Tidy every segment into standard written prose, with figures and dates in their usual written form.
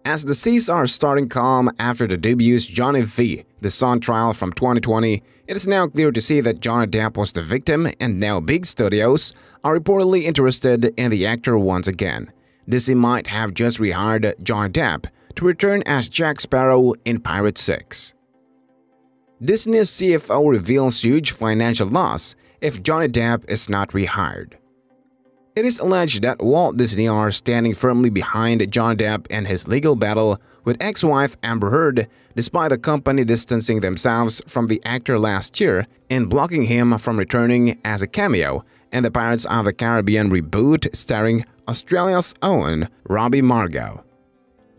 As the seas are starting calm after the dubious Johnny V. The Sun trial from 2020, it is now clear to see that Johnny Depp was the victim, and now big studios are reportedly interested in the actor once again. Disney might have just rehired Johnny Depp to return as Jack Sparrow in Pirates 6. Disney's CFO reveals huge financial loss if Johnny Depp is not rehired. It is alleged that Walt Disney are standing firmly behind Johnny Depp and his legal battle with ex-wife Amber Heard, despite the company distancing themselves from the actor last year and blocking him from returning as a cameo in the Pirates of the Caribbean reboot starring Australia's own Robbie Margot.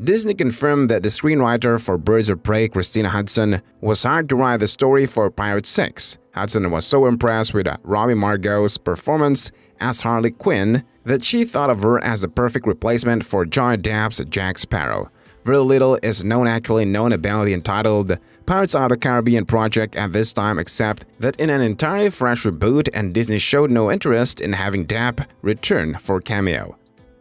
Disney confirmed that the screenwriter for Birds of Prey, Christina Hodson, was hired to write the story for Pirates 6. Hodson was so impressed with Robbie Margot's performance as Harley Quinn that she thought of her as the perfect replacement for Johnny Depp's Jack Sparrow. Very little is actually known about the entitled Pirates of the Caribbean project at this time, except that in an entirely fresh reboot, and Disney showed no interest in having Depp return for a cameo.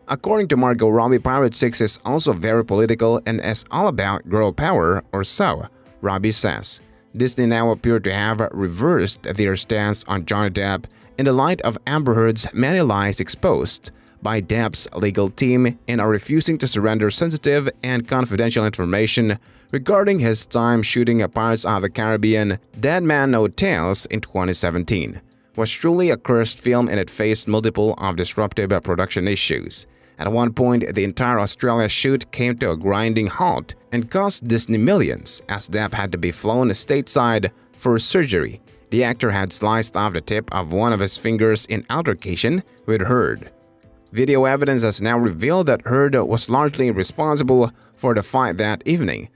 According to Margot Robbie, Pirates 6 is also very political and is all about girl power, or so, Robbie says. Disney now appear to have reversed their stance on Johnny Depp in the light of Amber Heard's many lies exposed by Depp's legal team and are refusing to surrender sensitive and confidential information regarding his time shooting Pirates of the Caribbean Dead Man No Tales in 2017. Was truly a cursed film, and it faced multiple of disruptive production issues. At one point, the entire Australia shoot came to a grinding halt and cost Disney millions, as Depp had to be flown stateside for surgery. The actor had sliced off the tip of one of his fingers in altercation with Heard. Video evidence has now revealed that Heard was largely responsible for the fight that evening.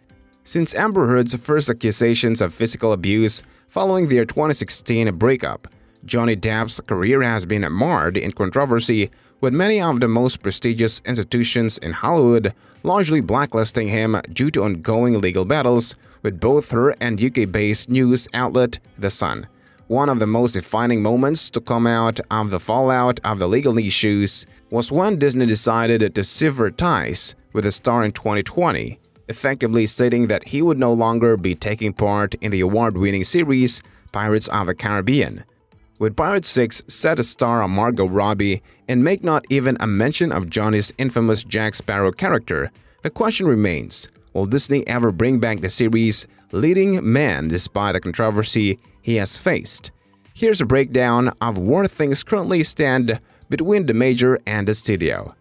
Since Amber Heard's first accusations of physical abuse following their 2016 breakup, Johnny Depp's career has been marred in controversy, with many of the most prestigious institutions in Hollywood largely blacklisting him due to ongoing legal battles with both her and UK-based news outlet The Sun. One of the most defining moments to come out of the fallout of the legal issues was when Disney decided to sever ties with the star in 2020, effectively stating that he would no longer be taking part in the award-winning series Pirates of the Caribbean. With Pirates 6 set to star Margot Robbie and make not even a mention of Johnny's infamous Jack Sparrow character, the question remains, will Disney ever bring back the series' leading man despite the controversy he has faced? Here's a breakdown of where things currently stand between the major and the studio.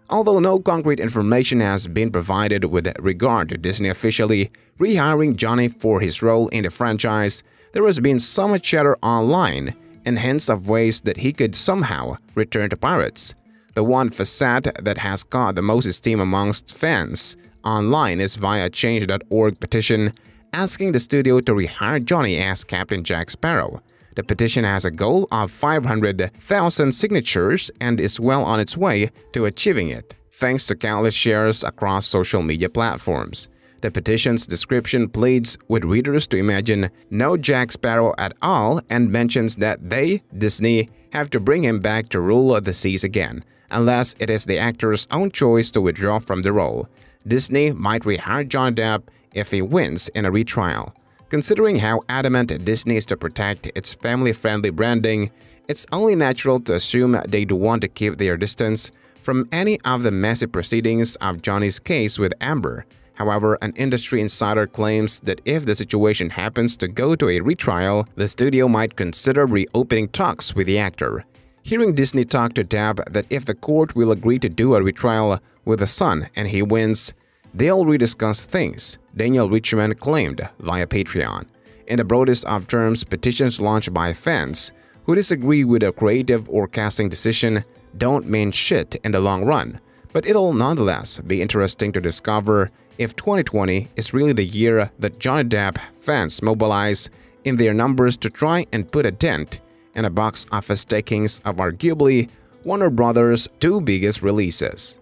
Although no concrete information has been provided with regard to Disney officially rehiring Johnny for his role in the franchise, there has been some chatter online and hints of ways that he could somehow return to Pirates. The one facet that has caught the most esteem amongst fans online is via a Change.org petition asking the studio to rehire Johnny as Captain Jack Sparrow. The petition has a goal of 500,000 signatures and is well on its way to achieving it, thanks to countless shares across social media platforms. The petition's description pleads with readers to imagine no Jack Sparrow at all and mentions that they, Disney, have to bring him back to rule the seas again, unless it is the actor's own choice to withdraw from the role. Disney might rehire Johnny Depp if he wins in a retrial. Considering how adamant Disney is to protect its family-friendly branding, it's only natural to assume they'd want to keep their distance from any of the messy proceedings of Johnny's case with Amber. However, an industry insider claims that if the situation happens to go to a retrial, the studio might consider reopening talks with the actor. Hearing Disney talk to Depp that if the court will agree to do a retrial with The Sun and he wins, they'll rediscuss things, Daniel Richman claimed via Patreon. In the broadest of terms, petitions launched by fans who disagree with a creative or casting decision don't mean shit in the long run, but it'll nonetheless be interesting to discover if 2020 is really the year that Johnny Depp fans mobilize in their numbers to try and put a dent in the box office takings of arguably Warner Brothers' two biggest releases.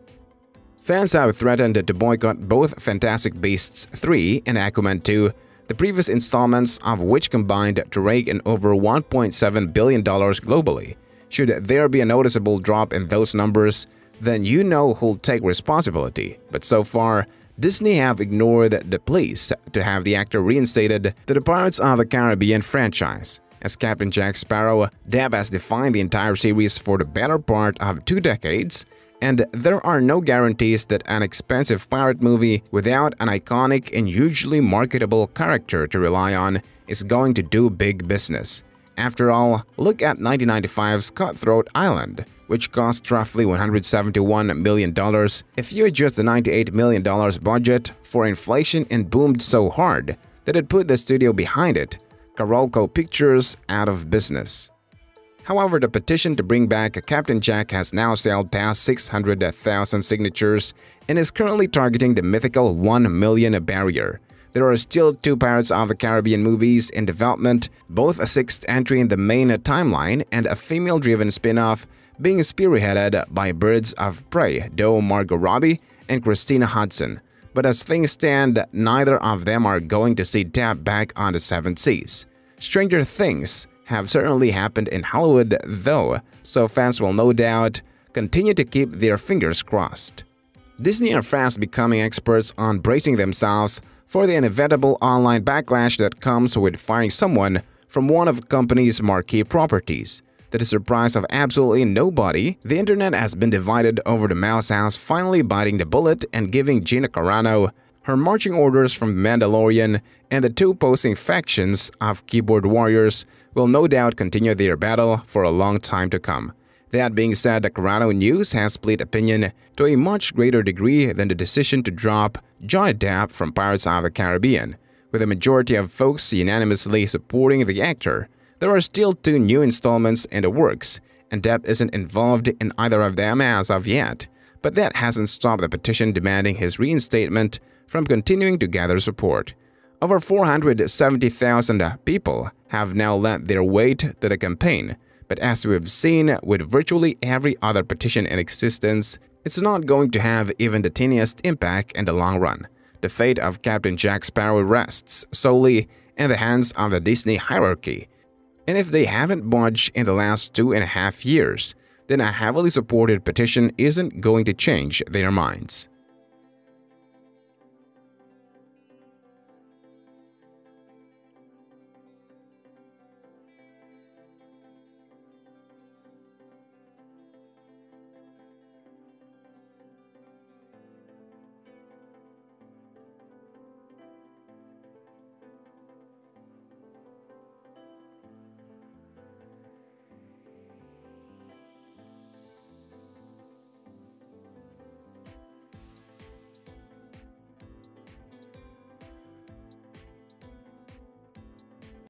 Fans have threatened to boycott both Fantastic Beasts 3 and Aquaman 2, the previous installments of which combined to rake in over $1.7 billion globally. Should there be a noticeable drop in those numbers, then you know who'll take responsibility. But so far, Disney have ignored the pleas to have the actor reinstated to the Pirates of the Caribbean franchise. As Captain Jack Sparrow, Depp has defined the entire series for the better part of 2 decades, and there are no guarantees that an expensive pirate movie without an iconic and hugely marketable character to rely on is going to do big business. After all, look at 1995's Cutthroat Island, which cost roughly $171 million if you adjust the $98 million budget for inflation and boomed so hard that it put the studio behind it, Carolco Pictures, out of business. However, the petition to bring back Captain Jack has now sailed past 600,000 signatures and is currently targeting the mythical 1 million barrier. There are still 2 Pirates of the Caribbean movies in development, both a 6th entry in the main timeline and a female-driven spin-off being spearheaded by Birds of Prey duo Margot Robbie and Christina Hodson. But as things stand, neither of them are going to see Depp back on the 7 seas. Stranger things have certainly happened in Hollywood though, so fans will no doubt continue to keep their fingers crossed. Disney are fast becoming experts on bracing themselves for the inevitable online backlash that comes with firing someone from one of the company's marquee properties. To the surprise of absolutely nobody, the internet has been divided over the Mouse House finally biting the bullet and giving Gina Carano her marching orders from The Mandalorian, and the 2 opposing factions of keyboard warriors will no doubt continue their battle for a long time to come. That being said, the Carano news has split opinion to a much greater degree than the decision to drop Johnny Depp from Pirates of the Caribbean, with a majority of folks unanimously supporting the actor. There are still 2 new installments in the works, and Depp isn't involved in either of them as of yet, but that hasn't stopped the petition demanding his reinstatement from continuing to gather support. Over 470,000 people have now lent their weight to the campaign, but as we've seen with virtually every other petition in existence, it's not going to have even the tiniest impact in the long run. The fate of Captain Jack Sparrow rests solely in the hands of the Disney hierarchy. And if they haven't budged in the last 2.5 years, then a heavily supported petition isn't going to change their minds.